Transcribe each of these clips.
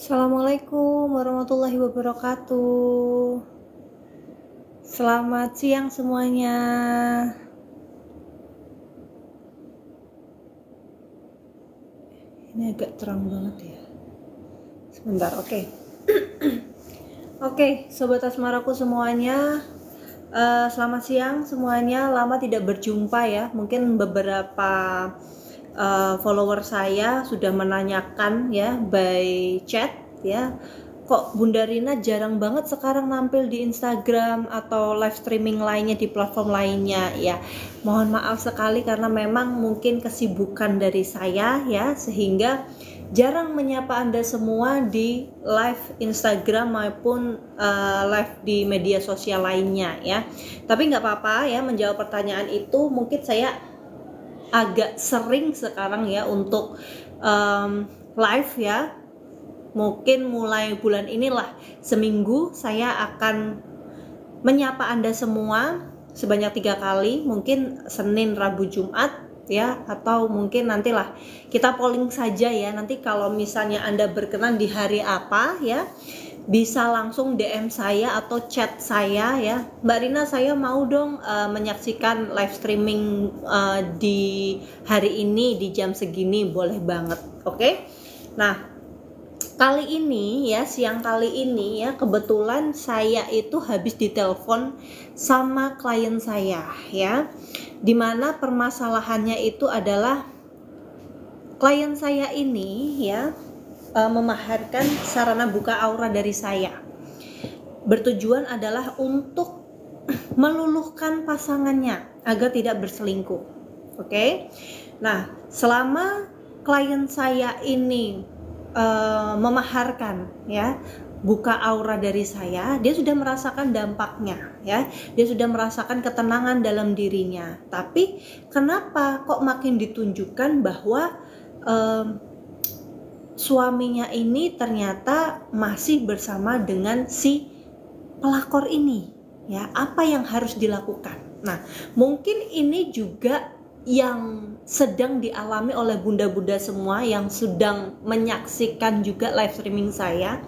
Assalamualaikum warahmatullahi wabarakatuh. Selamat siang semuanya. Ini agak terang banget ya. Sebentar, oke. Oke, sobat asmaraku semuanya. Selamat siang semuanya. Lama tidak berjumpa ya. Mungkin beberapa follower saya sudah menanyakan ya by chat ya, kok Bunda Rina jarang banget sekarang nampil di Instagram atau live streaming lainnya di platform lainnya ya. Mohon maaf sekali karena memang mungkin kesibukan dari saya ya, sehingga jarang menyapa Anda semua di live Instagram maupun live di media sosial lainnya ya. Tapi nggak apa-apa ya, menjawab pertanyaan itu mungkin saya agak sering sekarang ya untuk live ya. Mungkin mulai bulan inilah seminggu saya akan menyapa Anda semua sebanyak 3 kali, mungkin Senin, Rabu, Jumat ya, atau mungkin nantilah kita polling saja ya. Nanti kalau misalnya Anda berkenan di hari apa ya, bisa langsung DM saya atau chat saya ya, Mbak Rina saya mau dong menyaksikan live streaming di hari ini di jam segini, boleh banget. Oke? Nah, kali ini ya, siang kali ini ya, kebetulan saya itu habis ditelepon sama klien saya ya, dimana permasalahannya itu adalah klien saya ini ya memaharkan sarana buka aura dari saya. Bertujuan adalah untuk meluluhkan pasangannya agar tidak berselingkuh. Oke? Nah, selama klien saya ini memaharkan ya, buka aura dari saya, dia sudah merasakan dampaknya ya, dia sudah merasakan ketenangan dalam dirinya. Tapi kenapa kok makin ditunjukkan bahwa suaminya ini ternyata masih bersama dengan si pelakor ini ya? Apa yang harus dilakukan? Nah, mungkin ini juga yang sedang dialami oleh bunda-bunda semua yang sedang menyaksikan juga live streaming saya.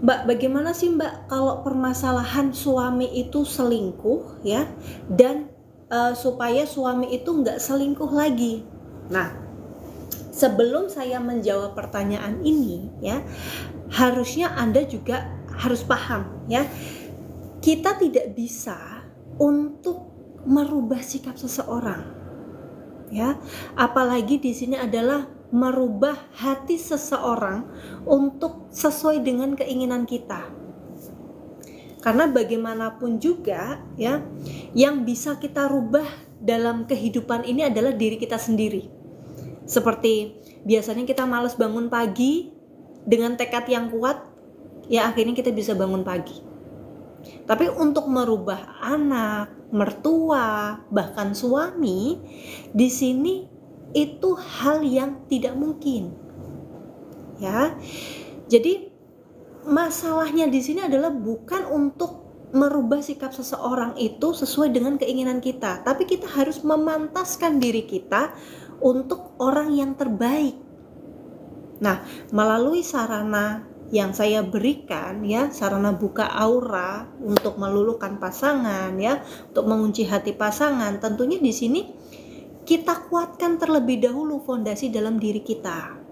Mbak, bagaimana sih Mbak kalau permasalahan suami itu selingkuh ya, dan supaya suami itu nggak selingkuh lagi? Nah, sebelum saya menjawab pertanyaan ini ya, harusnya Anda juga harus paham ya, kita tidak bisa untuk merubah sikap seseorang ya, apalagi di sini adalah merubah hati seseorang untuk sesuai dengan keinginan kita. Karena bagaimanapun juga ya, yang bisa kita rubah dalam kehidupan ini adalah diri kita sendiri. Seperti biasanya kita malas bangun pagi, dengan tekad yang kuat ya akhirnya kita bisa bangun pagi. Tapi untuk merubah anak, mertua, bahkan suami, di sini itu hal yang tidak mungkin. Ya. Jadi masalahnya di sini adalah bukan untuk merubah sikap seseorang itu sesuai dengan keinginan kita, tapi kita harus memantaskan diri kita untuk orang yang terbaik. Nah, melalui sarana yang saya berikan ya, sarana buka aura untuk meluluhkan pasangan ya, untuk mengunci hati pasangan, tentunya di sini kita kuatkan terlebih dahulu fondasi dalam diri kita.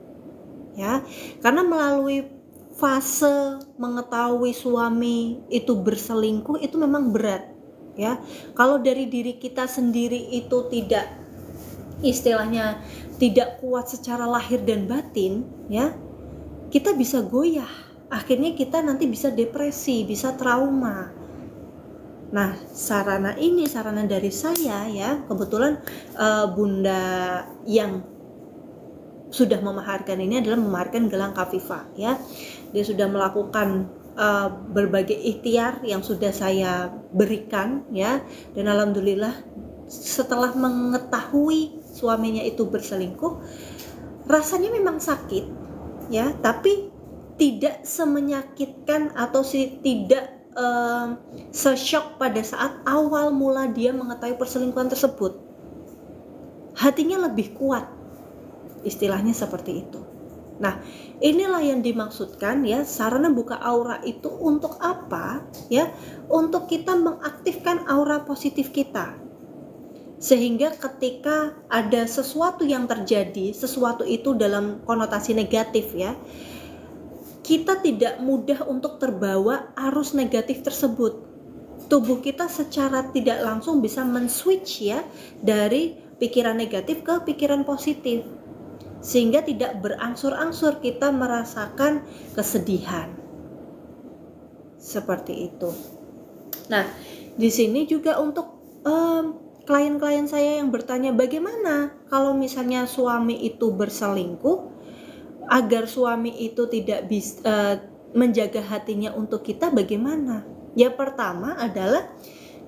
Ya, karena melalui fase mengetahui suami itu berselingkuh itu memang berat ya. Kalau dari diri kita sendiri itu tidak, istilahnya tidak kuat secara lahir dan batin ya, kita bisa goyah, akhirnya kita nanti bisa depresi, bisa trauma. Nah, sarana ini sarana dari saya ya, kebetulan bunda yang sudah memaharkan ini adalah memaharkan gelang Kafifa ya. Dia sudah melakukan berbagai ikhtiar yang sudah saya berikan ya, dan alhamdulillah setelah mengetahui suaminya itu berselingkuh, rasanya memang sakit ya, tapi tidak semenyakitkan atau tidak se-shock pada saat awal mula dia mengetahui perselingkuhan tersebut. Hatinya lebih kuat, istilahnya seperti itu Nah, inilah yang dimaksudkan ya, sarana buka aura itu untuk apa? Ya, untuk kita mengaktifkan aura positif kita. Sehingga ketika ada sesuatu yang terjadi, sesuatu itu dalam konotasi negatif ya, kita tidak mudah untuk terbawa arus negatif tersebut. Tubuh kita secara tidak langsung bisa men-switch ya dari pikiran negatif ke pikiran positif. Sehingga tidak berangsur-angsur kita merasakan kesedihan. Seperti itu. Nah, di sini juga untuk klien-klien saya yang bertanya bagaimana kalau misalnya suami itu berselingkuh, agar suami itu tidak bisa menjaga hatinya untuk kita, bagaimana? Ya, pertama adalah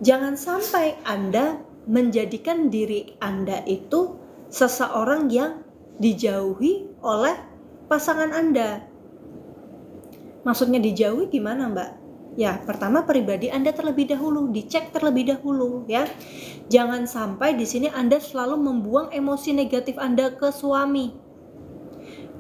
jangan sampai Anda menjadikan diri Anda itu seseorang yang dijauhi oleh pasangan Anda. Maksudnya dijauhi gimana, Mbak? Ya, pertama pribadi Anda terlebih dahulu, dicek terlebih dahulu ya. Jangan sampai di sini Anda selalu membuang emosi negatif Anda ke suami.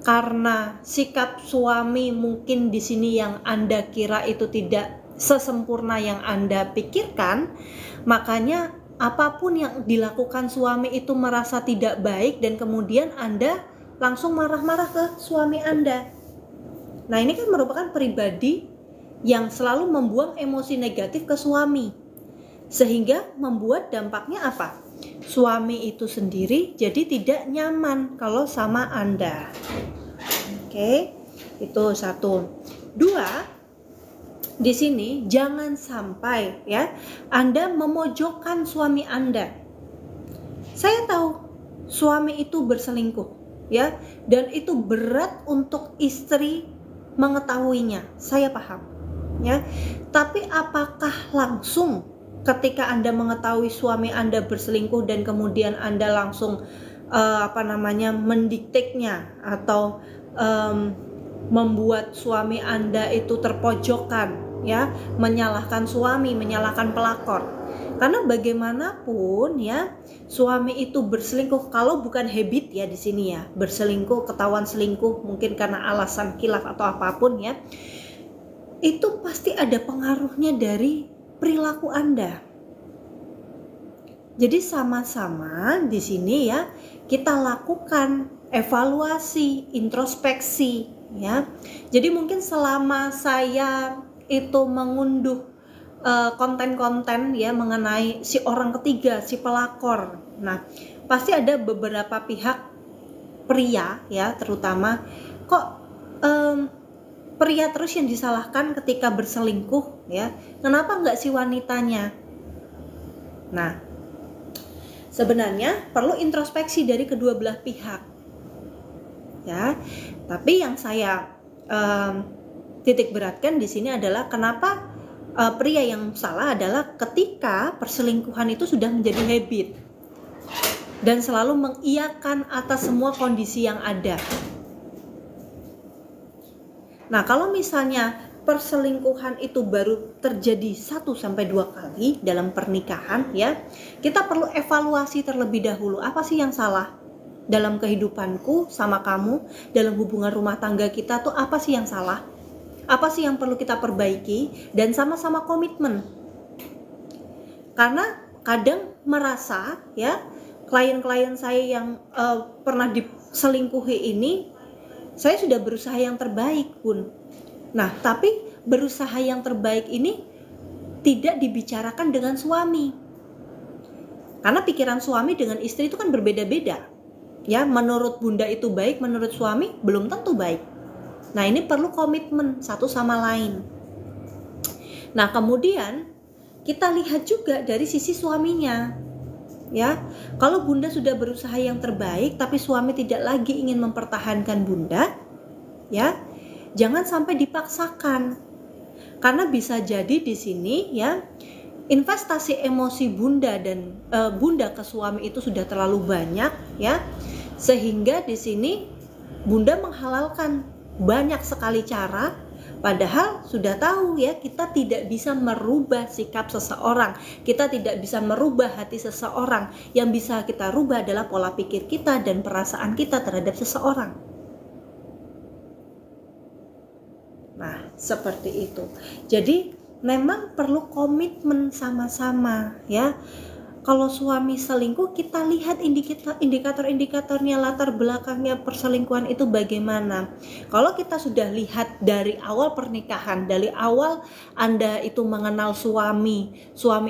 Karena sikap suami mungkin di sini yang Anda kira itu tidak sesempurna yang Anda pikirkan, makanya apapun yang dilakukan suami itu merasa tidak baik dan kemudian Anda langsung marah-marah ke suami Anda. Nah, ini kan merupakan pribadi yang selalu membuang emosi negatif ke suami, sehingga membuat dampaknya apa? Suami itu sendiri jadi tidak nyaman kalau sama Anda. Oke, itu satu. Dua, di sini jangan sampai ya Anda memojokkan suami Anda. Saya tahu suami itu berselingkuh ya, dan itu berat untuk istri mengetahuinya. Saya paham ya. Tapi apakah langsung ketika Anda mengetahui suami Anda berselingkuh dan kemudian Anda langsung mendikteknya atau membuat suami Anda itu terpojokkan ya, menyalahkan suami, menyalahkan pelakor? Karena bagaimanapun ya, suami itu berselingkuh kalau bukan habit ya di sini ya, berselingkuh, ketahuan selingkuh mungkin karena alasan khilaf atau apapun ya, itu pasti ada pengaruhnya dari perilaku Anda. Jadi sama-sama di sini ya kita lakukan evaluasi, introspeksi ya. Jadi mungkin selama saya itu mengunduh konten-konten ya mengenai si orang ketiga, si pelakor. Nah, pasti ada beberapa pihak pria ya terutama, kok pria terus yang disalahkan ketika berselingkuh ya, kenapa nggak si wanitanya? Nah, sebenarnya perlu introspeksi dari kedua belah pihak ya. Tapi yang saya titik beratkan di sini adalah kenapa pria yang salah adalah ketika perselingkuhan itu sudah menjadi habit dan selalu mengiyakan atas semua kondisi yang ada. Nah, kalau misalnya perselingkuhan itu baru terjadi 1-2 kali dalam pernikahan ya, kita perlu evaluasi terlebih dahulu. Apa sih yang salah dalam kehidupanku sama kamu, dalam hubungan rumah tangga kita tuh apa sih yang salah? Apa sih yang perlu kita perbaiki, dan sama-sama komitmen. Karena kadang merasa ya, klien-klien saya yang pernah diselingkuhi ini, saya sudah berusaha yang terbaik pun. Nah, tapi berusaha yang terbaik ini tidak dibicarakan dengan suami. Karena pikiran suami dengan istri itu kan berbeda-beda. Ya, menurut bunda itu baik, menurut suami belum tentu baik. Nah, ini perlu komitmen satu sama lain. Nah, kemudian kita lihat juga dari sisi suaminya. Ya, kalau bunda sudah berusaha yang terbaik tapi suami tidak lagi ingin mempertahankan bunda, ya, jangan sampai dipaksakan. Karena bisa jadi di sini ya, investasi emosi bunda dan bunda ke suami itu sudah terlalu banyak ya, sehingga di sini bunda menghalalkan banyak sekali cara, padahal sudah tahu ya, kita tidak bisa merubah sikap seseorang, kita tidak bisa merubah hati seseorang. Yang bisa kita rubah adalah pola pikir kita dan perasaan kita terhadap seseorang. Nah, seperti itu. Jadi memang perlu komitmen sama-sama ya. Kalau suami selingkuh, kita lihat indikator-indikatornya, latar belakangnya perselingkuhan itu bagaimana. Kalau kita sudah lihat dari awal pernikahan, dari awal Anda itu mengenal suami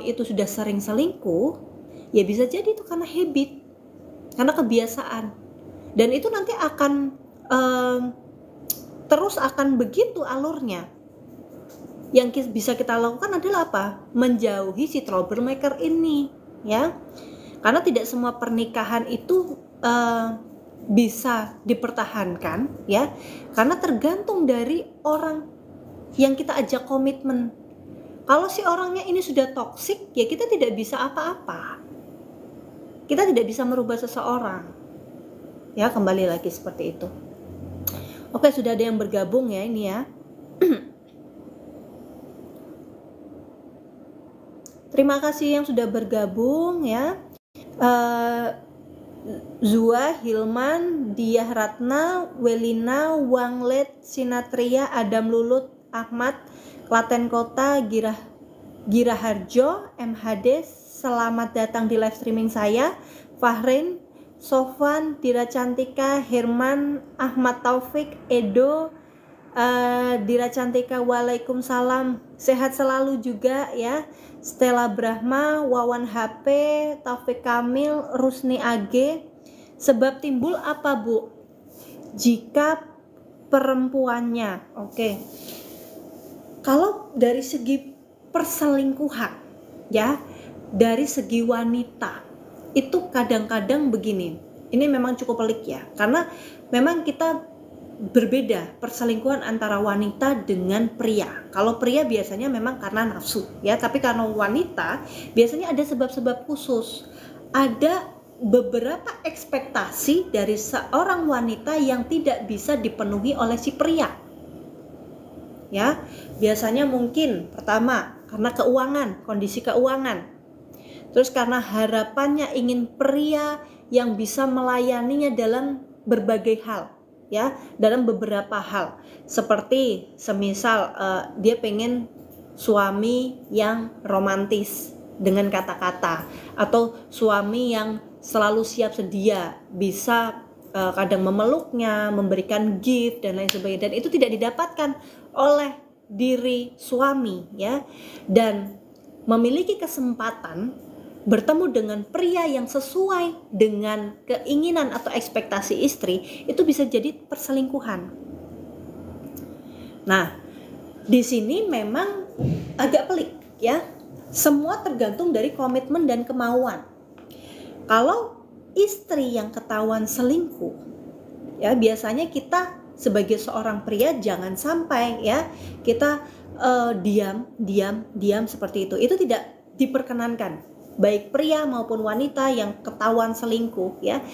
itu sudah sering selingkuh, ya bisa jadi itu karena habit, karena kebiasaan. Dan itu nanti akan terus akan begitu alurnya. Yang bisa kita lakukan adalah apa? Menjauhi si troublemaker ini, ya. Karena tidak semua pernikahan itu bisa dipertahankan, ya. Karena tergantung dari orang yang kita ajak komitmen. Kalau si orangnya ini sudah toksik, ya kita tidak bisa apa-apa. Kita tidak bisa merubah seseorang. Ya, kembali lagi seperti itu. Oke, sudah ada yang bergabung ya ini ya. Terima kasih yang sudah bergabung ya. Zua, Hilman, Diah Ratna, Welina, Wanglet, Sinatria, Adam Lulut, Ahmad, Klaten Kota, Giraharjo, MHD, selamat datang di live streaming saya. Fahrin, Sofwan, Dira Cantika, Herman, Ahmad Taufik, Edo, Dira Cantika, waalaikumsalam, sehat selalu juga ya. Stella Brahma, Wawan HP, Taufik Kamil, Rusni AG. Sebab timbul apa Bu? Jika perempuannya, oke. Kalau dari segi perselingkuhan ya, dari segi wanita itu kadang-kadang begini. Ini memang cukup pelik ya, karena memang kita berbeda perselingkuhan antara wanita dengan pria. Kalau pria biasanya memang karena nafsu ya, tapi karena wanita biasanya ada sebab-sebab khusus. Ada beberapa ekspektasi dari seorang wanita yang tidak bisa dipenuhi oleh si pria. Ya, biasanya mungkin pertama karena keuangan, kondisi keuangan. Terus karena harapannya ingin pria yang bisa melayaninya dalam berbagai hal. Ya, dalam beberapa hal seperti semisal dia pengen suami yang romantis dengan kata-kata, atau suami yang selalu siap sedia, bisa kadang memeluknya, memberikan gift dan lain sebagainya, dan itu tidak didapatkan oleh diri suami ya, dan memiliki kesempatan bertemu dengan pria yang sesuai dengan keinginan atau ekspektasi istri, itu bisa jadi perselingkuhan. Nah, di sini memang agak pelik ya. Semua tergantung dari komitmen dan kemauan. Kalau istri yang ketahuan selingkuh, ya biasanya kita sebagai seorang pria jangan sampai ya kita diam seperti itu. Itu tidak diperkenankan. Baik pria maupun wanita yang ketahuan selingkuh ya,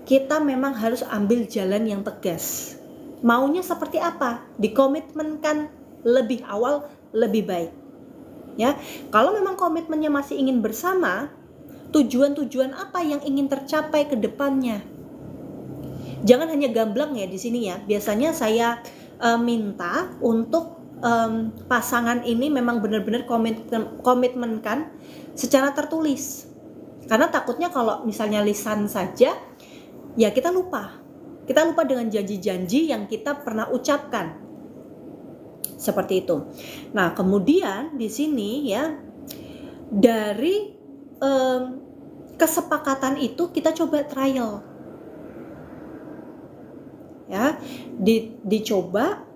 kita memang harus ambil jalan yang tegas. Maunya seperti apa? Dikomitmenkan lebih awal lebih baik. Ya, kalau memang komitmennya masih ingin bersama, tujuan-tujuan apa yang ingin tercapai ke depannya? Jangan hanya gamblang ya di sini ya. Biasanya saya minta untuk pasangan ini memang benar-benar komitmenkan secara tertulis, karena takutnya kalau misalnya lisan saja ya kita lupa dengan janji-janji yang kita pernah ucapkan seperti itu. Nah kemudian di sini ya, dari kesepakatan itu kita coba trial ya, dicoba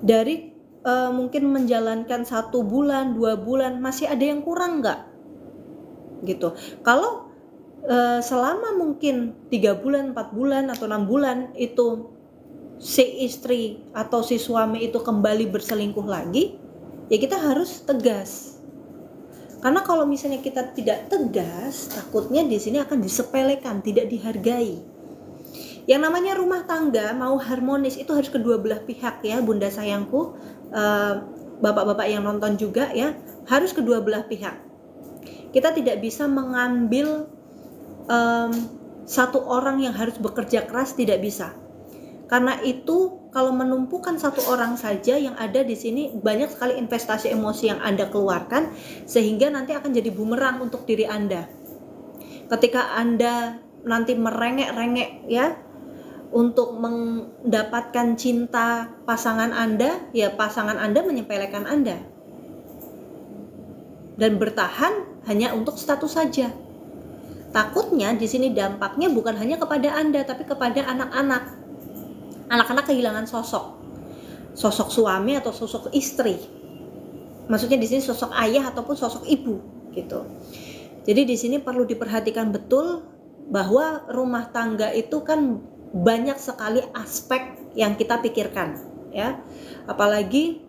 dari mungkin menjalankan 1 bulan, 2 bulan, masih ada yang kurang nggak? Gitu. Kalau selama mungkin 3 bulan, 4 bulan atau 6 bulan itu si istri atau si suami itu kembali berselingkuh lagi, ya kita harus tegas. Karena kalau misalnya kita tidak tegas, takutnya di sini akan disepelekan, tidak dihargai. Yang namanya rumah tangga mau harmonis itu harus kedua belah pihak ya, Bunda sayangku, bapak-bapak yang nonton juga ya, harus kedua belah pihak. Kita tidak bisa mengambil satu orang yang harus bekerja keras, tidak bisa. Karena itu kalau menumpukan satu orang saja yang ada di sini, banyak sekali investasi emosi yang Anda keluarkan sehingga nanti akan jadi bumerang untuk diri Anda. Ketika Anda nanti merengek-rengek ya untuk mendapatkan cinta pasangan Anda, ya pasangan Anda menyepelekan Anda dan bertahan hanya untuk status saja. Takutnya di sini dampaknya bukan hanya kepada Anda tapi kepada anak-anak. Anak-anak kehilangan sosok suami atau sosok istri. Maksudnya di sini sosok ayah ataupun sosok ibu gitu. Jadi di sini perlu diperhatikan betul bahwa rumah tangga itu kan banyak sekali aspek yang kita pikirkan ya. Apalagi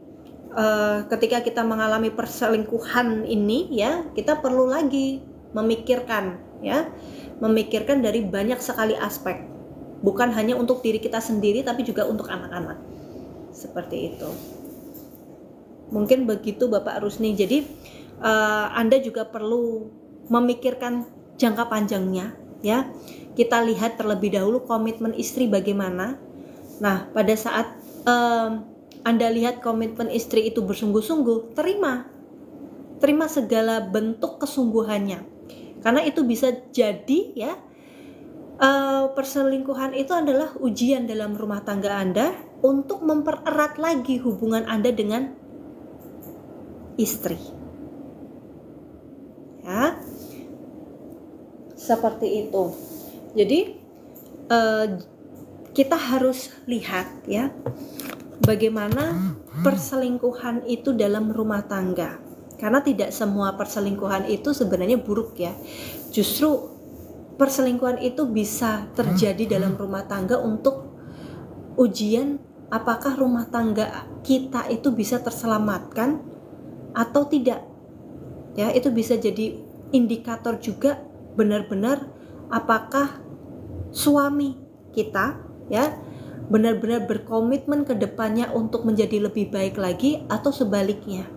ketika kita mengalami perselingkuhan ini ya, kita perlu lagi memikirkan ya, memikirkan dari banyak sekali aspek. Bukan hanya untuk diri kita sendiri tapi juga untuk anak-anak. Seperti itu. Mungkin begitu Bapak Rusni. Jadi Anda juga perlu memikirkan jangka panjangnya ya. Kita lihat terlebih dahulu komitmen istri bagaimana. Nah, pada saat Anda lihat komitmen istri itu bersungguh-sungguh, terima segala bentuk kesungguhannya. Karena itu bisa jadi ya, perselingkuhan itu adalah ujian dalam rumah tangga Anda untuk mempererat lagi hubungan Anda dengan istri. Ya, seperti itu. Jadi kita harus lihat ya, bagaimana perselingkuhan itu dalam rumah tangga. Karena tidak semua perselingkuhan itu sebenarnya buruk ya. Justru perselingkuhan itu bisa terjadi dalam rumah tangga untuk ujian apakah rumah tangga kita itu bisa terselamatkan atau tidak. Ya, itu bisa jadi indikator juga benar-benar apakah suami kita ya benar-benar berkomitmen ke depannya untuk menjadi lebih baik lagi atau sebaliknya.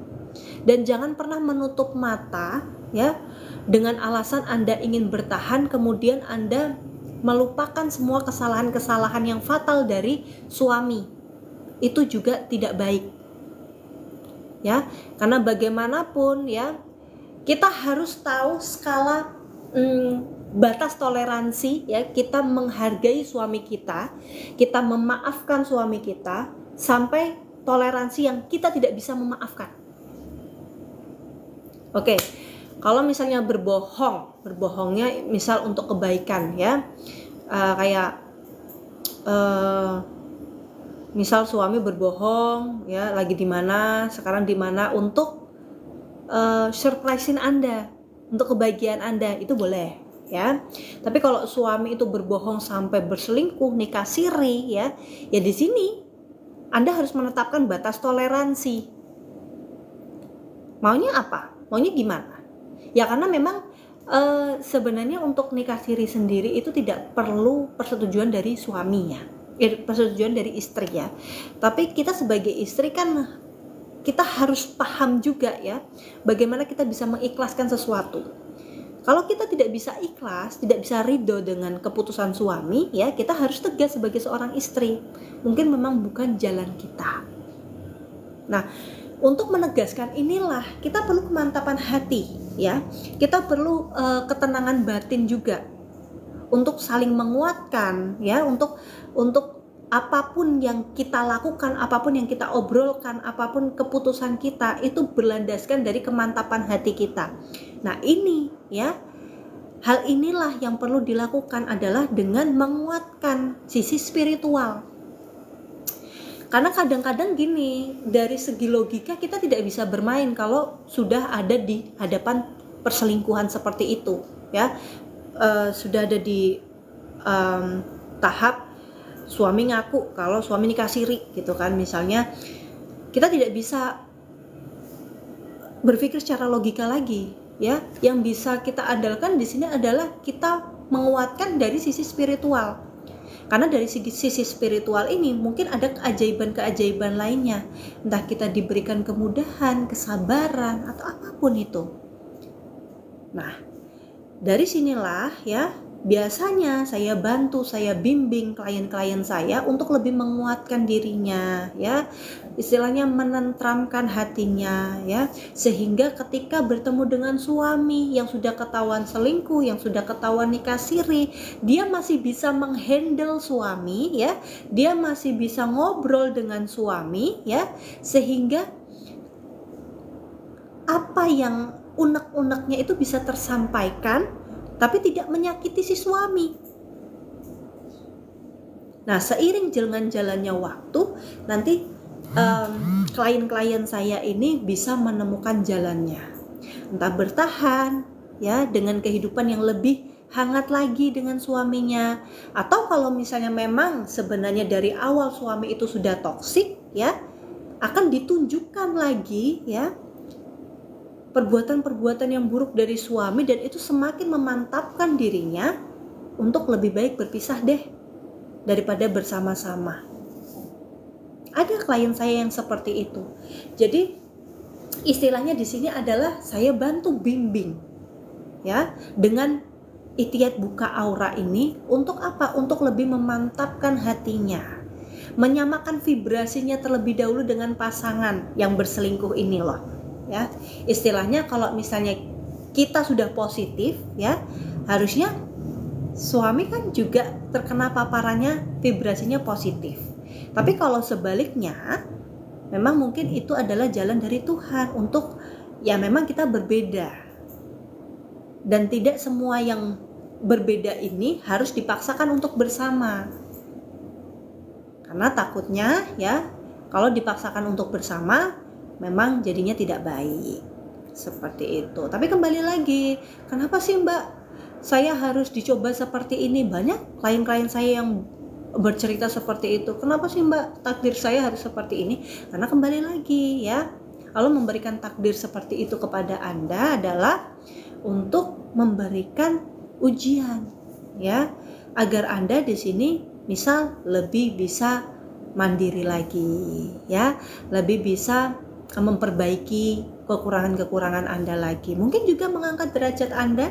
Dan jangan pernah menutup mata ya dengan alasan Anda ingin bertahan kemudian Anda melupakan semua kesalahan-kesalahan yang fatal dari suami. Itu juga tidak baik. Ya, karena bagaimanapun ya kita harus tahu skala batas toleransi ya, kita menghargai suami kita memaafkan suami kita sampai toleransi yang kita tidak bisa memaafkan. Oke, kalau misalnya berbohongnya misal untuk kebaikan ya, misal suami berbohong ya, lagi di mana, sekarang di mana untuk surprisein Anda, untuk kebahagiaan Anda, itu boleh ya. Tapi kalau suami itu berbohong sampai berselingkuh, nikah siri ya di sini Anda harus menetapkan batas toleransi. Maunya apa? Maunya gimana? Ya karena memang sebenarnya untuk nikah siri sendiri itu tidak perlu persetujuan dari suaminya, persetujuan dari istri ya. Tapi kita sebagai istri kan kita harus paham juga ya, bagaimana kita bisa mengikhlaskan sesuatu. Kalau kita tidak bisa ikhlas, tidak bisa ridho dengan keputusan suami ya, kita harus tegas sebagai seorang istri. Mungkin memang bukan jalan kita. Nah, untuk menegaskan inilah kita perlu kemantapan hati ya. Kita perlu ketenangan batin juga untuk saling menguatkan ya, untuk apapun yang kita lakukan, apapun yang kita obrolkan, apapun keputusan kita itu berlandaskan dari kemantapan hati kita. Nah, ini ya, hal inilah yang perlu dilakukan adalah dengan menguatkan sisi spiritual. Karena kadang-kadang gini, dari segi logika kita tidak bisa bermain kalau sudah ada di hadapan perselingkuhan seperti itu ya. Sudah ada di tahap suami ngaku kalau suami nikah siri gitu kan, misalnya kita tidak bisa berpikir secara logika lagi ya. Yang bisa kita andalkan di sini adalah kita menguatkan dari sisi spiritual. Karena dari sisi spiritual ini mungkin ada keajaiban-keajaiban lainnya. Entah kita diberikan kemudahan, kesabaran, atau apapun itu. Nah, dari sinilah ya biasanya saya bantu, saya bimbing klien-klien saya untuk lebih menguatkan dirinya, ya, istilahnya menenteramkan hatinya, ya, sehingga ketika bertemu dengan suami yang sudah ketahuan selingkuh, yang sudah ketahuan nikah siri, dia masih bisa menghandle suami, ya, dia masih bisa ngobrol dengan suami, ya, sehingga apa yang unek-uneknya itu bisa tersampaikan tapi tidak menyakiti si suami. Nah, seiring dengan jalannya waktu, nanti klien-klien saya ini bisa menemukan jalannya, entah bertahan, ya, dengan kehidupan yang lebih hangat lagi dengan suaminya, atau kalau misalnya memang sebenarnya dari awal suami itu sudah toksik, ya, akan ditunjukkan lagi, ya, perbuatan-perbuatan yang buruk dari suami, dan itu semakin memantapkan dirinya untuk lebih baik berpisah deh daripada bersama-sama. Ada klien saya yang seperti itu. Jadi istilahnya di sini adalah saya bantu bimbing, ya, dengan ikhtiar buka aura ini untuk apa? Untuk lebih memantapkan hatinya, menyamakan vibrasinya terlebih dahulu dengan pasangan yang berselingkuh ini loh. Ya, istilahnya kalau misalnya kita sudah positif, ya, harusnya suami kan juga terkena paparannya vibrasinya positif. Tapi kalau sebaliknya, memang mungkin itu adalah jalan dari Tuhan untuk, ya, memang kita berbeda, dan tidak semua yang berbeda ini harus dipaksakan untuk bersama, karena takutnya, ya, kalau dipaksakan untuk bersama memang jadinya tidak baik, seperti itu. Tapi kembali lagi, kenapa sih Mbak saya harus dicoba seperti ini? Banyak klien-klien saya yang bercerita seperti itu. Kenapa sih Mbak takdir saya harus seperti ini? Karena kembali lagi, ya, kalau memberikan takdir seperti itu kepada Anda adalah untuk memberikan ujian, ya, agar Anda di sini misal lebih bisa mandiri lagi, ya, lebih bisa memperbaiki kekurangan-kekurangan Anda lagi. Mungkin juga mengangkat derajat Anda.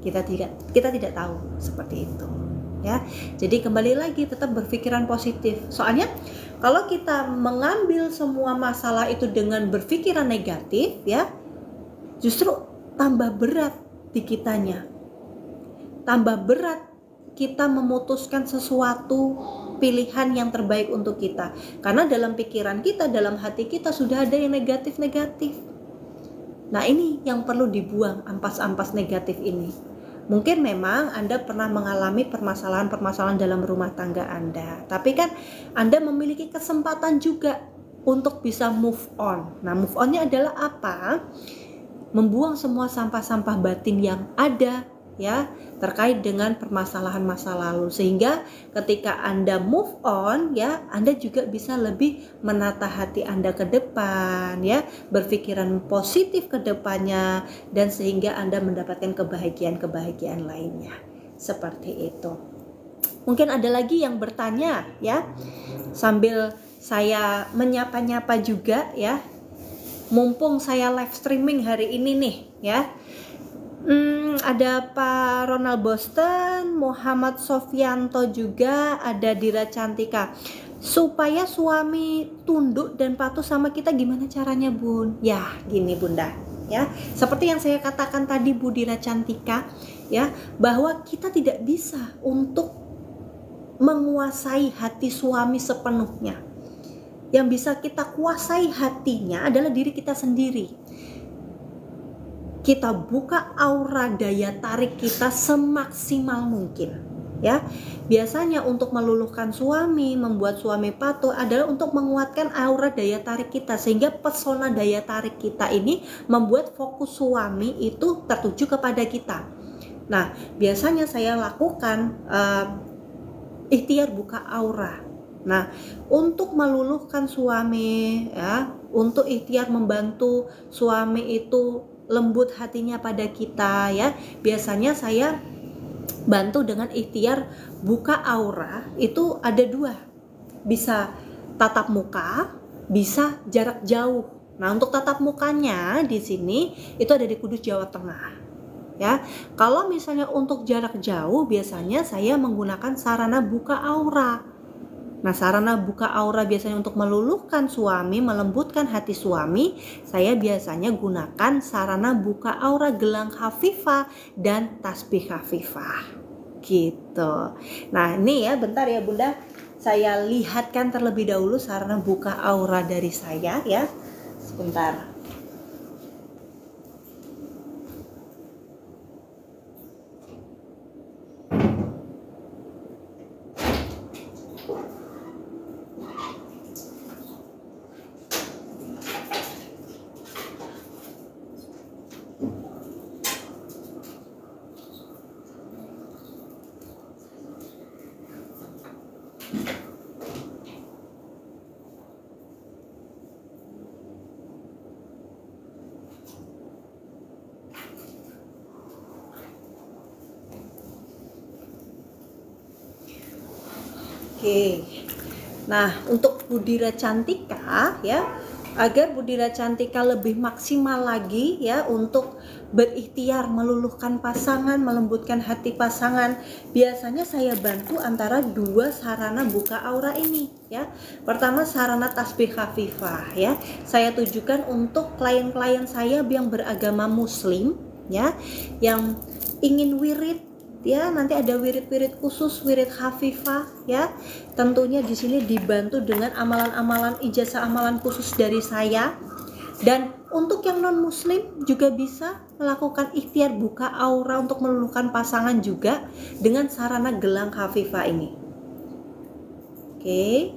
Kita tidak tahu seperti itu, ya. Jadi kembali lagi tetap berpikiran positif. Soalnya kalau kita mengambil semua masalah itu dengan berpikiran negatif, ya, justru tambah berat di kitanya. Tambah berat kita memutuskan sesuatu pilihan yang terbaik untuk kita, karena dalam pikiran kita, dalam hati kita sudah ada yang negatif-negatif. Nah, ini yang perlu dibuang, ampas-ampas negatif ini. Mungkin memang Anda pernah mengalami permasalahan-permasalahan dalam rumah tangga Anda, tapi kan Anda memiliki kesempatan juga untuk bisa move on. Nah, move onnya adalah apa? Membuang semua sampah-sampah batin yang ada, ya, terkait dengan permasalahan masa lalu, sehingga ketika Anda move on, ya, Anda juga bisa lebih menata hati Anda ke depan, ya, berpikiran positif ke depannya, dan sehingga Anda mendapatkan kebahagiaan-kebahagiaan lainnya. Seperti itu. Mungkin ada lagi yang bertanya, ya, sambil saya menyapa-nyapa juga, ya, mumpung saya live streaming hari ini nih, ya. Ada Pak Ronald Boston, Muhammad Sofianto juga, ada Dira Cantika. Supaya suami tunduk dan patuh sama kita gimana caranya, Bun? Ya, gini Bunda, ya. Seperti yang saya katakan tadi, Bu Dira Cantika, ya, bahwa kita tidak bisa untuk menguasai hati suami sepenuhnya. Yang bisa kita kuasai hatinya adalah diri kita sendiri. Kita buka aura daya tarik kita semaksimal mungkin, ya. Biasanya untuk meluluhkan suami, membuat suami patuh adalah untuk menguatkan aura daya tarik kita, sehingga pesona daya tarik kita ini membuat fokus suami itu tertuju kepada kita. Nah, biasanya saya lakukan ikhtiar buka aura. Nah, untuk meluluhkan suami, ya, untuk ikhtiar membantu suami itu lembut hatinya pada kita, ya, biasanya saya bantu dengan ikhtiar buka aura. Itu ada dua, bisa tatap muka, bisa jarak jauh. Nah, untuk tatap mukanya di sini itu ada di Kudus, Jawa Tengah, ya. Kalau misalnya untuk jarak jauh biasanya saya menggunakan sarana buka aura. Nah, sarana buka aura biasanya untuk meluluhkan suami, melembutkan hati suami, saya biasanya gunakan sarana buka aura gelang khafifah dan tasbih khafifah. Gitu. Nah, ini ya, bentar ya Bunda. Saya lihatkan terlebih dahulu sarana buka aura dari saya ya. Sebentar. Oke. Nah, untuk Budira Cantika ya, agar Budira Cantika lebih maksimal lagi ya untuk berikhtiar meluluhkan pasangan, melembutkan hati pasangan, biasanya saya bantu antara dua sarana buka aura ini ya. Pertama sarana tasbih khafifah ya. Saya tujukan untuk klien-klien saya yang beragama muslim ya, yang ingin wirid ya, nanti ada wirid-wirid khusus, wirid khafifah ya. Tentunya di sini dibantu dengan amalan-amalan ijazah amalan khusus dari saya. Dan untuk yang non muslim juga bisa melakukan ikhtiar buka aura untuk meluluhkan pasangan juga dengan sarana gelang khafifah ini. Oke.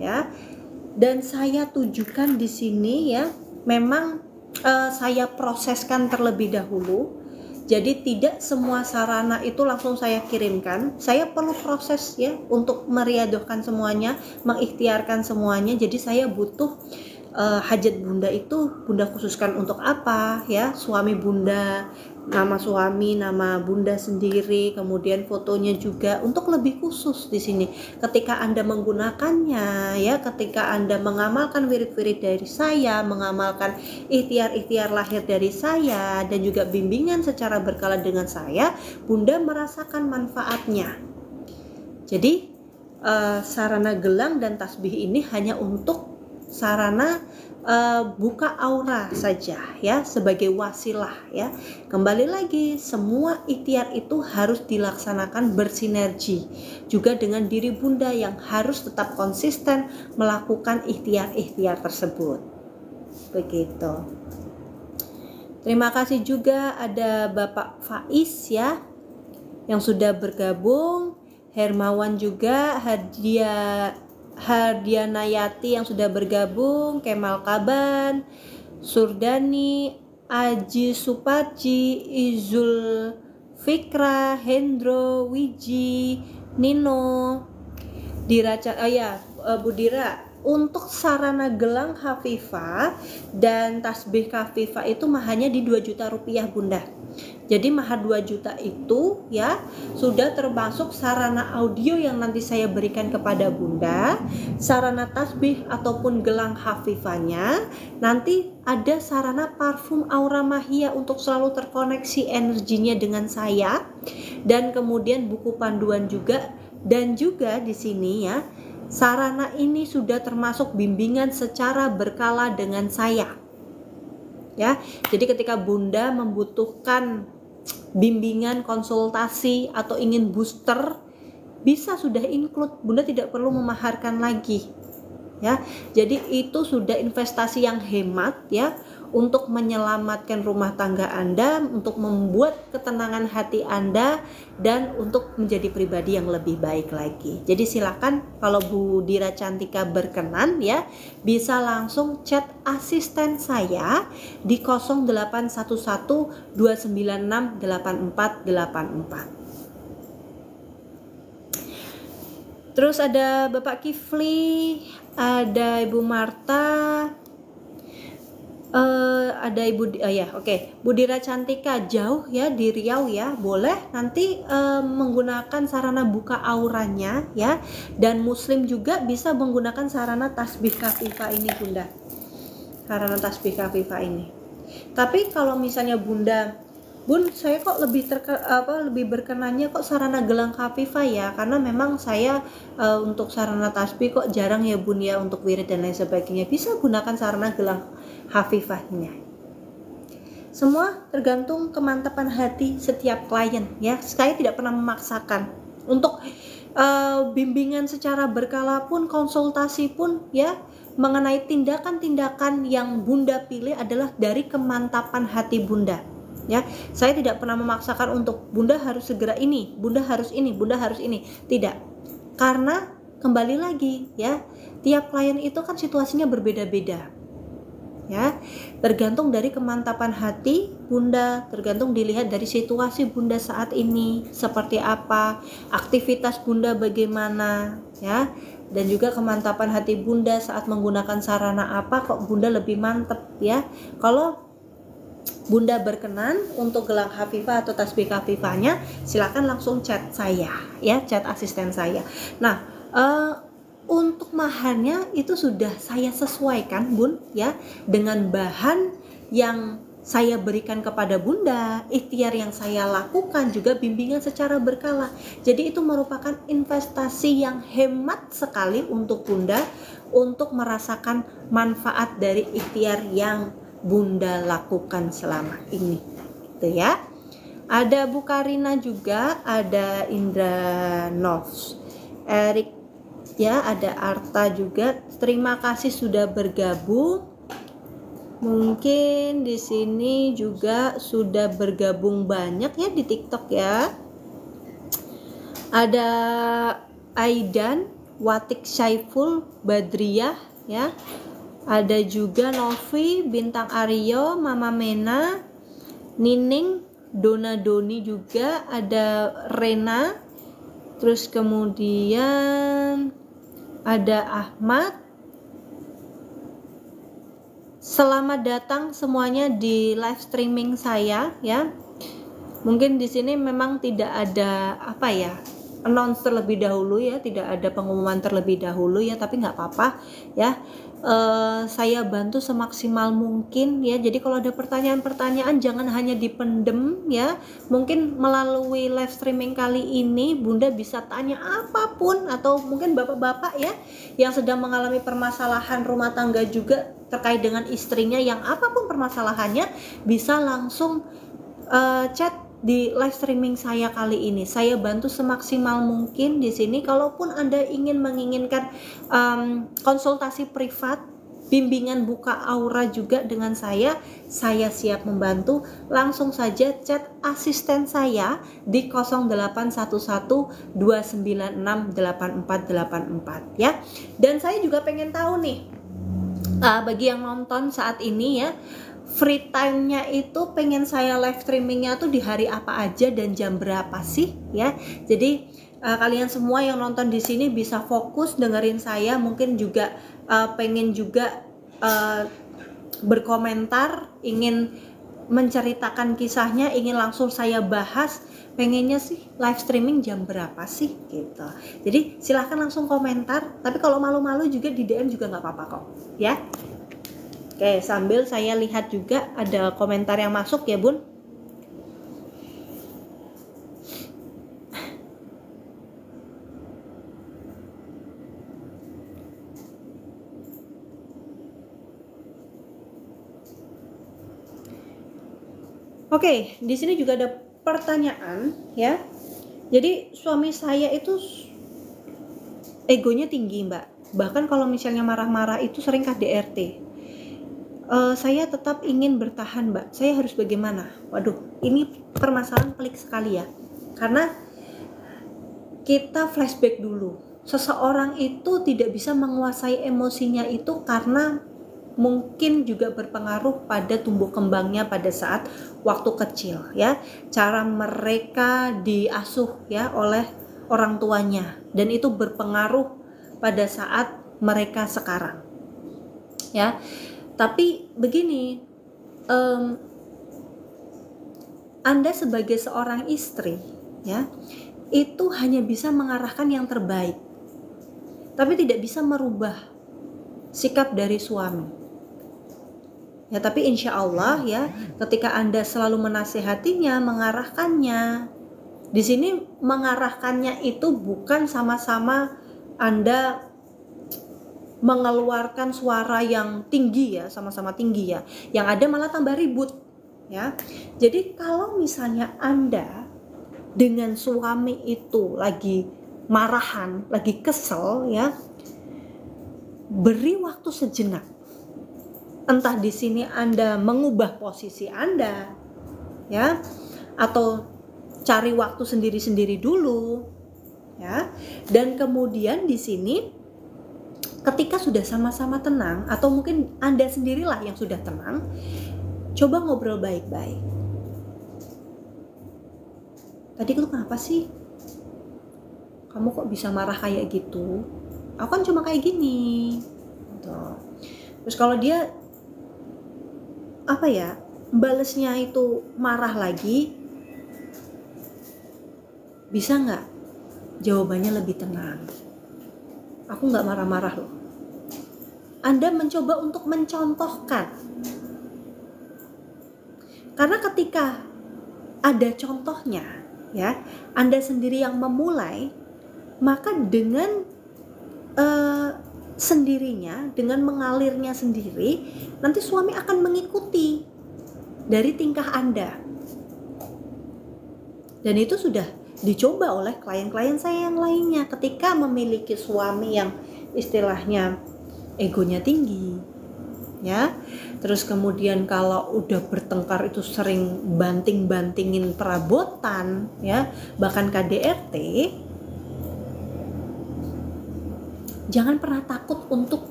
Ya. Dan saya tujukan di sini ya, memang saya proseskan terlebih dahulu. Jadi tidak semua sarana itu langsung saya kirimkan. Saya perlu proses ya untuk meriadohkan semuanya, mengikhtiarkan semuanya. Jadi saya butuh hajat Bunda itu Bunda khususkan untuk apa ya, suami Bunda, nama suami, nama Bunda sendiri, kemudian fotonya juga untuk lebih khusus di sini. Ketika Anda menggunakannya ya, ketika Anda mengamalkan wirid-wirid dari saya, mengamalkan ikhtiar-ikhtiar lahir dari saya dan juga bimbingan secara berkala dengan saya, Bunda merasakan manfaatnya. Jadi sarana gelang dan tasbih ini hanya untuk sarana buka aura saja ya, sebagai wasilah ya. Kembali lagi, semua ikhtiar itu harus dilaksanakan bersinergi juga dengan diri Bunda yang harus tetap konsisten melakukan ikhtiar-ikhtiar tersebut. Begitu. Terima kasih juga ada Bapak Faiz ya yang sudah bergabung, Hermawan juga, Hardianayati yang sudah bergabung, Kemal Kaban, Surdani, Aji Suparji, Izul Fikra, Hendro, Wiji, Nino, Diraca, Budira. Untuk sarana gelang khafifah dan tasbih khafifah itu mahalnya di 2 juta rupiah Bunda. Jadi mahar 2 juta itu ya sudah termasuk sarana audio yang nanti saya berikan kepada Bunda, sarana tasbih ataupun gelang khafifahnya, nanti ada sarana parfum Aura Mahia untuk selalu terkoneksi energinya dengan saya, dan kemudian buku panduan juga, dan juga di sini ya sarana ini sudah termasuk bimbingan secara berkala dengan saya. Ya, jadi ketika Bunda membutuhkan bimbingan, konsultasi atau ingin booster, bisa sudah include, Bunda tidak perlu memaharkan lagi. Ya, jadi itu sudah investasi yang hemat ya untuk menyelamatkan rumah tangga Anda, untuk membuat ketenangan hati Anda, dan untuk menjadi pribadi yang lebih baik lagi. Jadi silakan kalau Bu Dira Cantika berkenan ya, bisa langsung chat asisten saya di 0811 296 8484. Terus ada Bapak Kifli, ada Ibu Marta, ada Ibu Budira Cantika jauh ya di Riau ya, boleh nanti menggunakan sarana buka auranya ya, dan muslim juga bisa menggunakan sarana tasbih khafifah ini Bunda, sarana tasbih khafifah ini. Tapi kalau misalnya Bunda Bun, saya kok lebih berkenannya kok sarana gelang Khafifah ya, karena memang saya untuk sarana tasbih kok jarang ya Bun ya, untuk wirid dan lain sebagainya. Bisa gunakan sarana gelang Khafifahnya. Semua tergantung kemantapan hati setiap klien ya. Saya tidak pernah memaksakan untuk bimbingan secara berkala pun, konsultasi pun ya, mengenai tindakan-tindakan yang Bunda pilih adalah dari kemantapan hati Bunda. Ya, saya tidak pernah memaksakan untuk Bunda harus segera ini, Bunda harus ini, Bunda harus ini. Tidak. Karena kembali lagi ya, tiap klien itu kan situasinya berbeda-beda. Ya, tergantung dari kemantapan hati Bunda, tergantung dilihat dari situasi Bunda saat ini seperti apa, aktivitas Bunda bagaimana ya, dan juga kemantapan hati Bunda saat menggunakan sarana apa kok Bunda lebih mantep ya. Kalau Bunda berkenan untuk gelang Khafifah atau tasbih Khafifahnya, silakan langsung chat saya ya, chat asisten saya. Nah, untuk maharnya itu sudah saya sesuaikan Bun ya, dengan bahan yang saya berikan kepada Bunda, ikhtiar yang saya lakukan, juga bimbingan secara berkala. Jadi itu merupakan investasi yang hemat sekali untuk Bunda untuk merasakan manfaat dari ikhtiar yang Bunda lakukan selama ini, gitu ya. Ada Bu Karina juga, ada Indra Novs, Erik ya, ada Arta juga. Terima kasih sudah bergabung. Mungkin di sini juga sudah bergabung banyak ya di TikTok ya. Ada Aidan, Watik Syaiful, Badriyah ya. Ada juga Novi, Bintang Aryo, Mama Mena, Nining, Dona Doni juga, ada Rena, terus kemudian ada Ahmad. Selamat datang semuanya di live streaming saya ya. Mungkin di sini memang tidak ada apa ya, announce terlebih dahulu ya, tidak ada pengumuman terlebih dahulu ya, tapi nggak apa-apa ya. Saya bantu semaksimal mungkin ya. Jadi kalau ada pertanyaan-pertanyaan jangan hanya dipendem ya. Mungkin melalui live streaming kali ini Bunda bisa tanya apapun, atau mungkin bapak-bapak ya yang sedang mengalami permasalahan rumah tangga juga terkait dengan istrinya, yang apapun permasalahannya bisa langsung chat di live streaming saya kali ini. Saya bantu semaksimal mungkin di sini. Kalaupun Anda menginginkan konsultasi privat, bimbingan buka aura juga dengan saya siap membantu. Langsung saja chat asisten saya di 0811296844 ya. Dan saya juga pengen tahu nih, bagi yang nonton saat ini ya, free time-nya itu pengen saya live streamingnya tuh di hari apa aja dan jam berapa sih ya. Jadi kalian semua yang nonton di sini bisa fokus dengerin saya. Mungkin juga pengen juga berkomentar, ingin menceritakan kisahnya, ingin langsung saya bahas. Pengennya sih live streaming jam berapa sih gitu. Jadi silahkan langsung komentar. Tapi kalau malu-malu juga di DM juga nggak apa-apa kok ya. Oke, sambil saya lihat juga ada komentar yang masuk ya Bun. Oke, di sini juga ada pertanyaan ya. Jadi suami saya itu egonya tinggi Mbak. Bahkan kalau misalnya marah-marah itu sering KDRT. Saya tetap ingin bertahan Mbak, saya harus bagaimana? Waduh, ini permasalahan pelik sekali ya. Karena kita flashback dulu, seseorang itu tidak bisa menguasai emosinya itu karena mungkin juga berpengaruh pada tumbuh kembangnya pada saat waktu kecil ya, cara mereka diasuh ya oleh orang tuanya, dan itu berpengaruh pada saat mereka sekarang ya. Tapi begini, Anda sebagai seorang istri ya, itu hanya bisa mengarahkan yang terbaik, tapi tidak bisa merubah sikap dari suami Ya, tapi insya Allah ya, ketika Anda selalu menasehatinya, mengarahkannya, di sini mengarahkannya itu bukan sama-sama Anda mengeluarkan suara yang tinggi ya, sama-sama tinggi ya. Yang ada malah tambah ribut ya. Jadi kalau misalnya Anda dengan suami itu lagi marahan, lagi kesel ya, beri waktu sejenak. Entah di sini Anda mengubah posisi Anda ya, atau cari waktu sendiri-sendiri dulu ya. Dan kemudian di sini ketika sudah sama-sama tenang, atau mungkin Anda sendirilah yang sudah tenang, coba ngobrol baik-baik. Tadi itu kenapa sih? Kamu kok bisa marah kayak gitu? Aku kan cuma kayak gini. Terus kalau dia balesnya itu marah lagi, bisa nggak jawabannya lebih tenang? Aku nggak marah-marah loh. Anda mencoba untuk mencontohkan, karena ketika ada contohnya ya, Anda sendiri yang memulai, maka dengan sendirinya, dengan mengalirnya sendiri, nanti suami akan mengikuti dari tingkah Anda. Dan itu sudah dicoba oleh klien-klien saya yang lainnya. Ketika memiliki suami yang istilahnya egonya tinggi ya, terus kemudian kalau udah bertengkar itu sering banting-bantingin perabotan ya, bahkan KDRT, jangan pernah takut untuk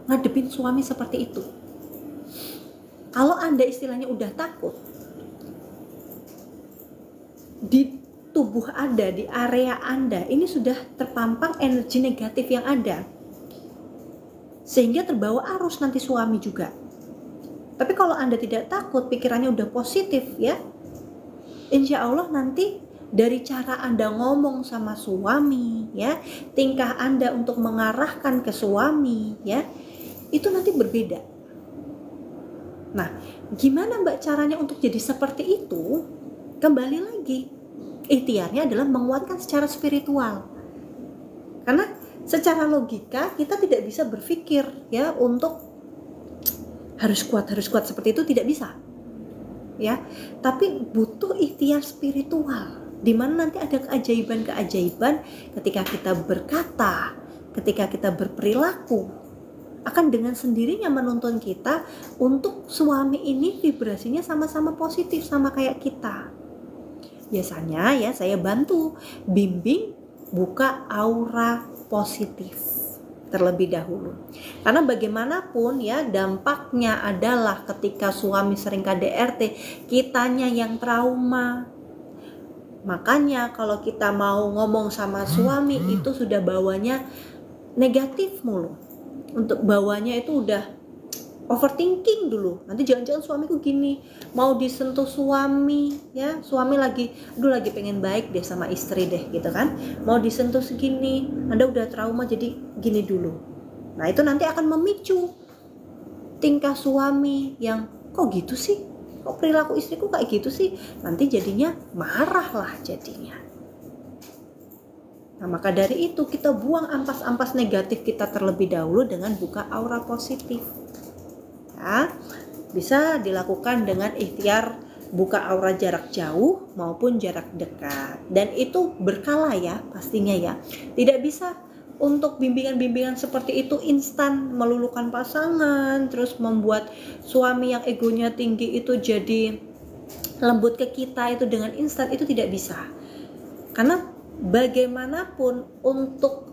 ngadepin suami seperti itu. Kalau Anda istilahnya udah takut, di tubuh Anda, di area Anda, ini sudah terpampang energi negatif yang ada, sehingga terbawa arus nanti suami juga. Tapi kalau Anda tidak takut, pikirannya udah positif ya, insya Allah nanti dari cara Anda ngomong sama suami ya, tingkah Anda untuk mengarahkan ke suami ya, itu nanti berbeda. Nah, gimana Mbak caranya untuk jadi seperti itu? Kembali lagi, ikhtiarnya adalah menguatkan secara spiritual. Karena secara logika kita tidak bisa berpikir ya untuk harus kuat seperti itu, tidak bisa ya. Tapi butuh ikhtiar spiritual, di mana nanti ada keajaiban-keajaiban ketika kita berkata, ketika kita berperilaku, akan dengan sendirinya menuntun kita untuk suami ini vibrasinya sama-sama positif sama kayak kita. Biasanya ya saya bantu bimbing buka aura positif terlebih dahulu. Karena bagaimanapun ya, dampaknya adalah ketika suami sering KDRT, kitanya yang trauma. Makanya kalau kita mau ngomong sama suami itu sudah bawanya negatif mulu. Untuk bawanya itu udah overthinking dulu. Nanti jangan-jangan suamiku gini, mau disentuh suami ya, suami lagi pengen baik deh sama istri deh gitu kan, mau disentuh segini, Anda udah trauma jadi gini dulu. Nah itu nanti akan memicu tingkah suami yang kok gitu sih, kok perilaku istriku kayak gitu sih, nanti jadinya marah lah jadinya. Nah maka dari itu kita buang ampas-ampas negatif kita terlebih dahulu dengan buka aura positif. Ya, bisa dilakukan dengan ikhtiar buka aura jarak jauh maupun jarak dekat, dan itu berkala ya pastinya ya. Tidak bisa untuk bimbingan-bimbingan seperti itu instan meluluhkan pasangan, terus membuat suami yang egonya tinggi itu jadi lembut ke kita itu dengan instan, itu tidak bisa. Karena bagaimanapun untuk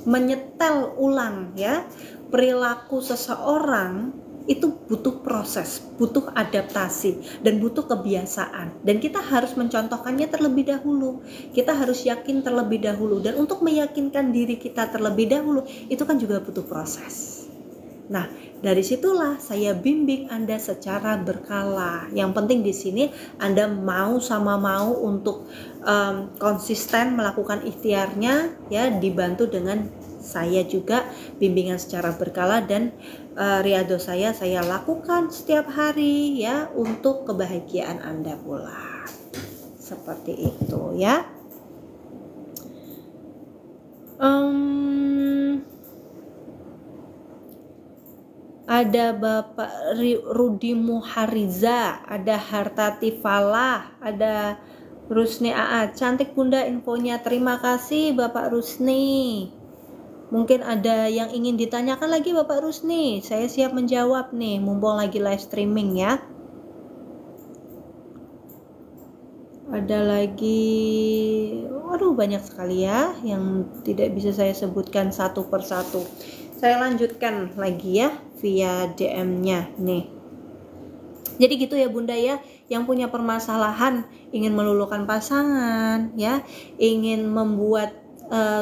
menyetel ulang ya perilaku seseorang itu butuh proses, butuh adaptasi, dan butuh kebiasaan. Dan kita harus mencontohkannya terlebih dahulu. Kita harus yakin terlebih dahulu. Dan untuk meyakinkan diri kita terlebih dahulu, itu kan juga butuh proses. Nah, dari situlah saya bimbing Anda secara berkala. Yang penting di sini Anda mau untuk konsisten melakukan ikhtiarnya ya, dibantu dengan saya juga bimbingan secara berkala dan riado saya lakukan setiap hari ya untuk kebahagiaan Anda pula. Seperti itu ya. Ada Bapak Rudi Muhariza, ada Hartati Falah, ada Rusni AA. Cantik Bunda infonya, terima kasih Bapak Rusni. Mungkin ada yang ingin ditanyakan lagi Bapak Rusni, saya siap menjawab nih, mumpung lagi live streaming ya. Ada lagi, waduh banyak sekali ya yang tidak bisa saya sebutkan satu persatu. Saya lanjutkan lagi ya via DM-nya nih. Jadi gitu ya Bunda ya, yang punya permasalahan ingin meluluhkan pasangan ya, ingin membuat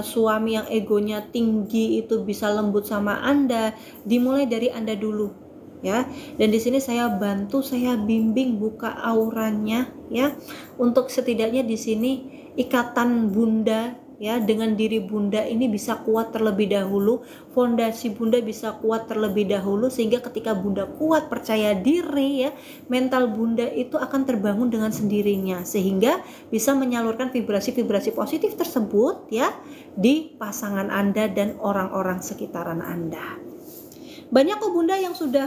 suami yang egonya tinggi itu bisa lembut sama Anda, dimulai dari Anda dulu ya. Dan di sini saya bantu, saya bimbing buka auranya ya, untuk setidaknya di sini ikatan Bunda ya dengan diri Bunda ini bisa kuat terlebih dahulu, fondasi Bunda bisa kuat terlebih dahulu, sehingga ketika Bunda kuat percaya diri ya, mental Bunda itu akan terbangun dengan sendirinya, sehingga bisa menyalurkan vibrasi-vibrasi positif tersebut ya di pasangan Anda dan orang-orang sekitaran Anda. Banyak kok Bunda yang sudah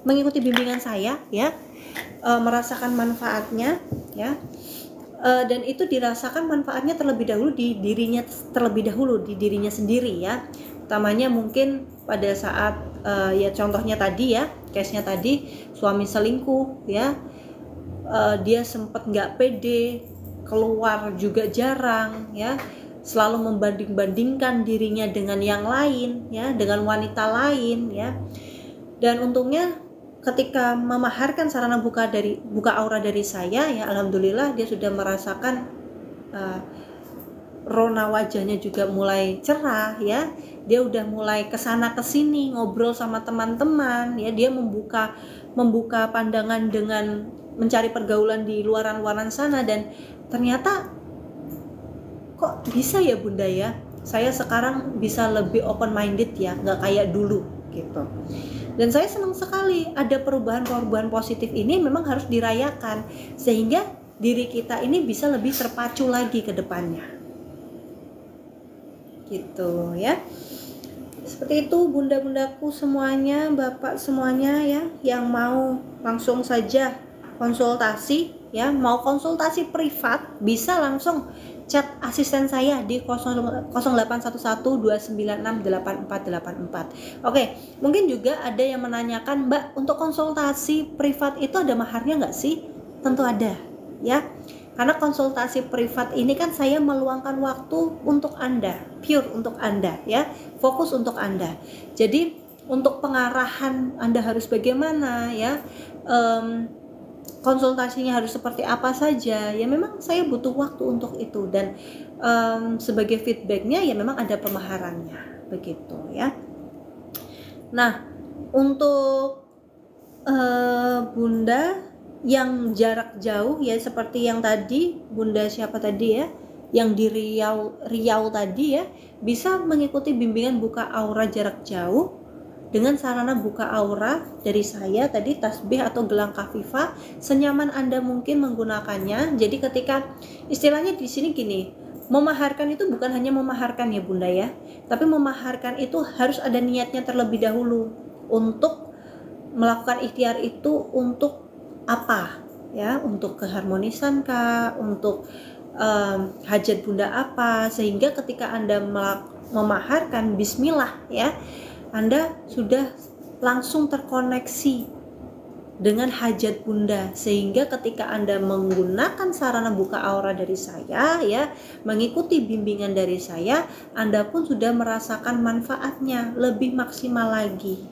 mengikuti bimbingan saya ya, merasakan manfaatnya ya. Dan itu dirasakan manfaatnya terlebih dahulu di dirinya sendiri ya. Utamanya mungkin pada saat ya contohnya tadi ya, case-nya tadi suami selingkuh ya, dia sempat nggak pede, keluar juga jarang ya, selalu membanding-bandingkan dirinya dengan yang lain ya, dengan wanita lain ya. Dan untungnya ketika memaharkan sarana buka aura dari saya ya, alhamdulillah dia sudah merasakan rona wajahnya juga mulai cerah ya, dia udah mulai kesana kesini ngobrol sama teman-teman ya, dia membuka pandangan dengan mencari pergaulan di luaran sana, dan ternyata kok bisa ya Bunda ya, saya sekarang bisa lebih open minded ya, nggak kayak dulu gitu. Dan saya senang sekali ada perubahan positif ini, memang harus dirayakan sehingga diri kita ini bisa lebih terpacu lagi ke depannya. Gitu ya. Seperti itu Bunda-bundaku semuanya, Bapak semuanya ya, yang mau langsung saja konsultasi ya, mau konsultasi privat bisa langsung chat asisten saya di 0811296844. Oke, mungkin juga ada yang menanyakan, Mbak, untuk konsultasi privat itu ada maharnya nggak sih? Tentu ada ya, karena konsultasi privat ini kan saya meluangkan waktu untuk Anda, pure untuk Anda ya, fokus untuk Anda. Jadi untuk pengarahan Anda harus bagaimana ya, konsultasinya harus seperti apa saja ya, memang saya butuh waktu untuk itu, dan sebagai feedbacknya ya memang ada pemaharannya begitu ya. Nah untuk Bunda yang jarak jauh ya, seperti yang tadi Bunda siapa tadi ya, yang di Riau tadi ya, bisa mengikuti bimbingan buka aura jarak jauh dengan sarana buka aura dari saya tadi, tasbih atau gelang kafifah, senyaman Anda mungkin menggunakannya. Jadi ketika istilahnya di sini gini, memaharkan itu bukan hanya memaharkan ya Bunda ya, tapi memaharkan itu harus ada niatnya terlebih dahulu untuk melakukan ikhtiar itu. Untuk apa ya, untuk keharmonisan kah, untuk hajat Bunda apa, sehingga ketika Anda memaharkan bismillah ya, Anda sudah langsung terkoneksi dengan hajat Bunda, sehingga ketika Anda menggunakan sarana buka aura dari saya ya, mengikuti bimbingan dari saya, Anda pun sudah merasakan manfaatnya lebih maksimal lagi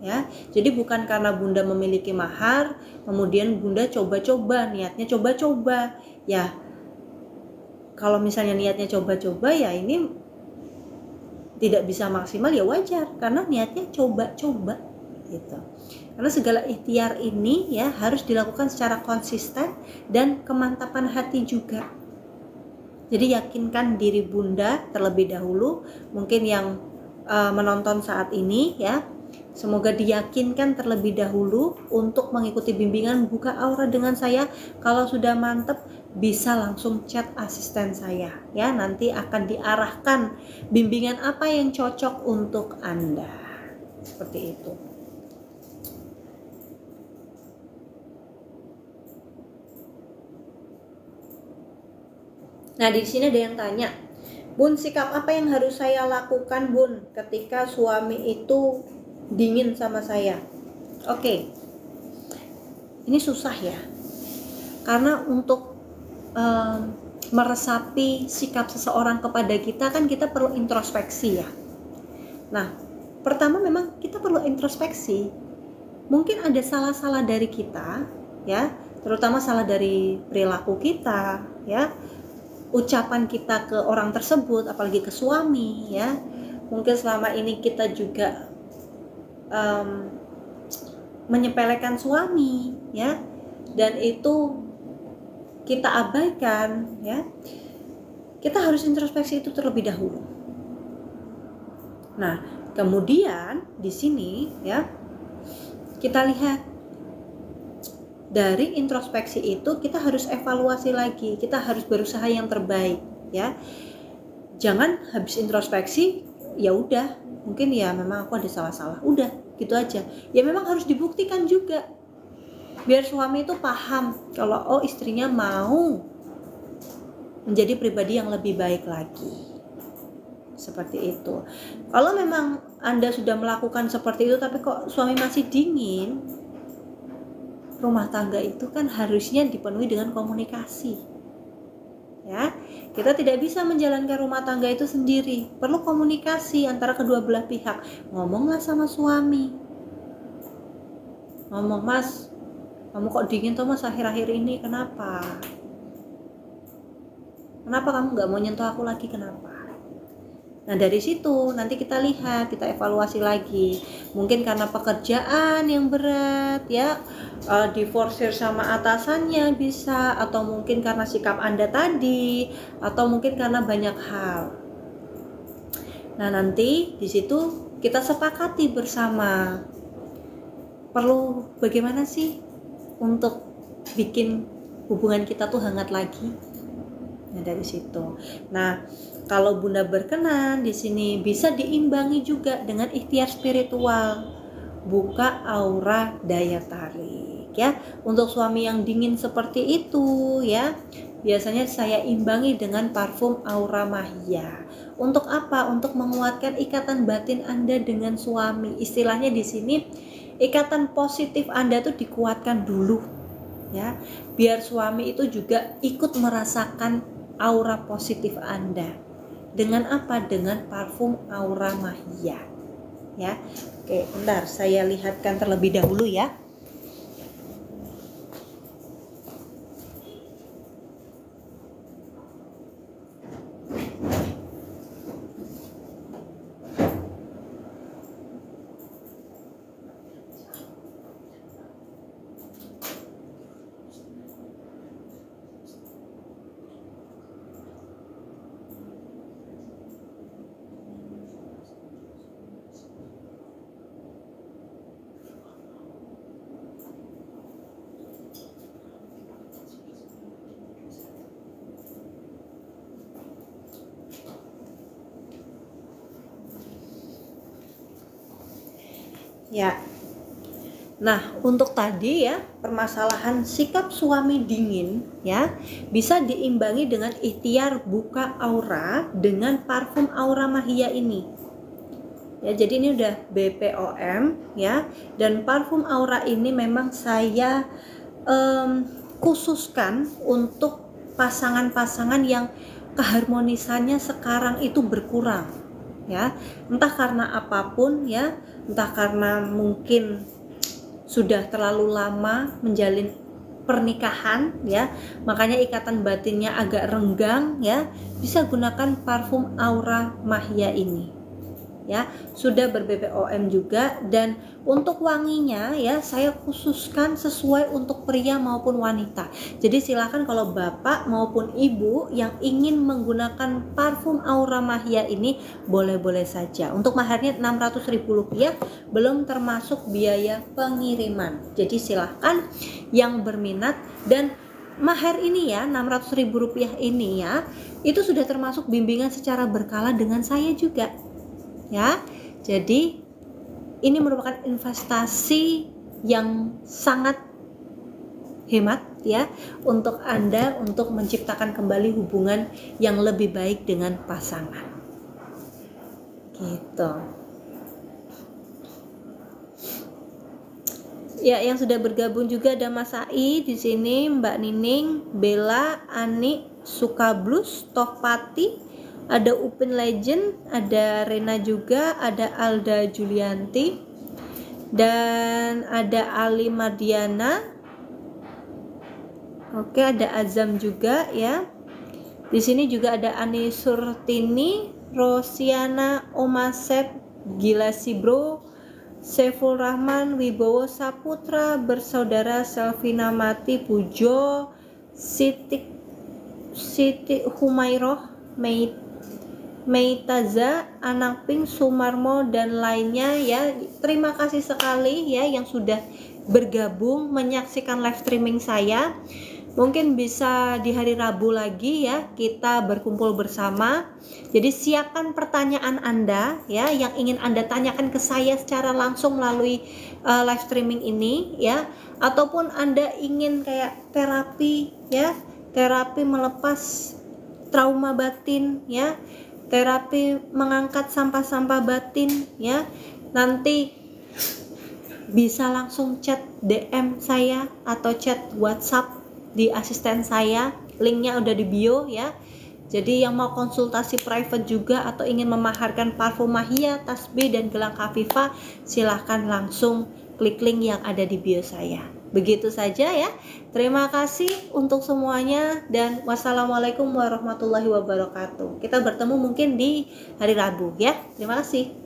ya. Jadi bukan karena Bunda memiliki mahar kemudian Bunda coba-coba, niatnya coba-coba ya. Kalau misalnya niatnya coba-coba ya ini tidak bisa maksimal ya wajar, karena niatnya coba-coba gitu. Karena segala ikhtiar ini ya harus dilakukan secara konsisten dan kemantapan hati juga Jadi yakinkan diri Bunda terlebih dahulu, mungkin yang menonton saat ini ya, semoga diyakinkan terlebih dahulu untuk mengikuti bimbingan buka aura dengan saya. Kalau sudah mantep bisa langsung chat asisten saya ya, nanti akan diarahkan bimbingan apa yang cocok untuk Anda. Seperti itu. Nah, di sini ada yang tanya, Bun, sikap apa yang harus saya lakukan, Bun, ketika suami itu dingin sama saya? Oke. Ini susah ya. Karena untuk meresapi sikap seseorang kepada kita kan kita perlu introspeksi ya. Nah, pertama memang kita perlu introspeksi. Mungkin ada salah-salah dari kita ya, terutama salah dari perilaku kita ya, ucapan kita ke orang tersebut, apalagi ke suami ya. Mungkin selama ini kita juga menyepelekan suami ya, dan itu kita abaikan ya. Kita harus introspeksi itu terlebih dahulu. Nah, kemudian di sini ya, kita lihat dari introspeksi itu kita harus evaluasi lagi, kita harus berusaha yang terbaik ya. Jangan habis introspeksi ya udah, mungkin ya memang aku ada salah-salah, udah gitu aja. Ya memang harus dibuktikan juga biar suami itu paham kalau oh istrinya mau menjadi pribadi yang lebih baik lagi. Seperti itu. Kalau memang Anda sudah melakukan seperti itu tapi kok suami masih dingin, rumah tangga itu kan harusnya dipenuhi dengan komunikasi ya. Kita tidak bisa menjalankan rumah tangga itu sendiri, perlu komunikasi antara kedua belah pihak. Ngomonglah sama suami, ngomong, Mas, kamu kok dingin tuh Mas akhir-akhir ini, kenapa kamu gak mau nyentuh aku lagi, kenapa? Nah, dari situ nanti kita lihat, kita evaluasi lagi. Mungkin karena pekerjaan yang berat ya, diforsir sama atasannya bisa, atau mungkin karena sikap Anda tadi, atau mungkin karena banyak hal. Nah, nanti di situ kita sepakati bersama perlu bagaimana sih untuk bikin hubungan kita tuh hangat lagi. Nah, dari situ. Nah, kalau Bunda berkenan di sini bisa diimbangi juga dengan ikhtiar spiritual, buka aura daya tarik ya. Untuk suami yang dingin seperti itu ya, biasanya saya imbangi dengan parfum Aura Mahia. Untuk apa? Untuk menguatkan ikatan batin Anda dengan suami. Istilahnya di sini ikatan positif Anda tuh dikuatkan dulu ya, biar suami itu juga ikut merasakan aura positif Anda. Dengan apa? Dengan parfum Aura Mahia ya. Oke, bentar saya lihatkan terlebih dahulu ya. Ya. Nah, untuk tadi ya, permasalahan sikap suami dingin ya, bisa diimbangi dengan ikhtiar buka aura dengan parfum Aura Mahia ini. Ya, jadi ini udah BPOM ya, dan parfum Aura ini memang saya khususkan untuk pasangan-pasangan yang keharmonisannya sekarang itu berkurang ya, entah karena apapun ya, entah karena mungkin sudah terlalu lama menjalin pernikahan ya, makanya ikatan batinnya agak renggang ya, bisa gunakan parfum Aura Mahia ini ya, sudah ber-BPOM juga. Dan untuk wanginya ya saya khususkan sesuai untuk pria maupun wanita. Jadi silakan kalau bapak maupun ibu yang ingin menggunakan parfum Aura Mahia ini boleh-boleh saja. Untuk maharnya Rp600.000, belum termasuk biaya pengiriman. Jadi silahkan yang berminat. Dan mahar ini ya, Rp600.000 ini ya, itu sudah termasuk bimbingan secara berkala dengan saya juga ya. Jadi ini merupakan investasi yang sangat hemat ya untuk Anda untuk menciptakan kembali hubungan yang lebih baik dengan pasangan. Gitu. Ya, yang sudah bergabung juga ada Mas Ai di sini, Mbak Nining, Bella, Ani, Sukablus, Tohpati, ada Upin Legend, ada Rena juga, ada Alda Julianti, dan ada Ali Mardiana. Oke, ada Azam juga ya. Di sini juga ada Ani Surtini, Rosiana, Omasep, Gila Sibro, Saiful Rahman, Wibowo Saputra, bersaudara Selvina Mati, Pujo, Siti Humairoh, Meitaza, Anak Pink, Sumarmo, dan lainnya ya. Terima kasih sekali ya yang sudah bergabung menyaksikan live streaming saya. Mungkin bisa di hari Rabu lagi ya kita berkumpul bersama. Jadi siapkan pertanyaan Anda ya yang ingin Anda tanyakan ke saya secara langsung melalui live streaming ini ya, ataupun Anda ingin kayak terapi ya, terapi melepas trauma batin ya, terapi mengangkat sampah-sampah batin ya, nanti bisa langsung chat DM saya atau chat WhatsApp di asisten saya, linknya udah di bio ya. Jadi yang mau konsultasi private juga atau ingin memaharkan parfum Mahia, tasbih, dan gelang Khafifa, silahkan langsung klik link yang ada di bio saya. Begitu saja ya. Terima kasih untuk semuanya dan wassalamualaikum warahmatullahi wabarakatuh. Kita bertemu mungkin di hari Rabu ya. Terima kasih.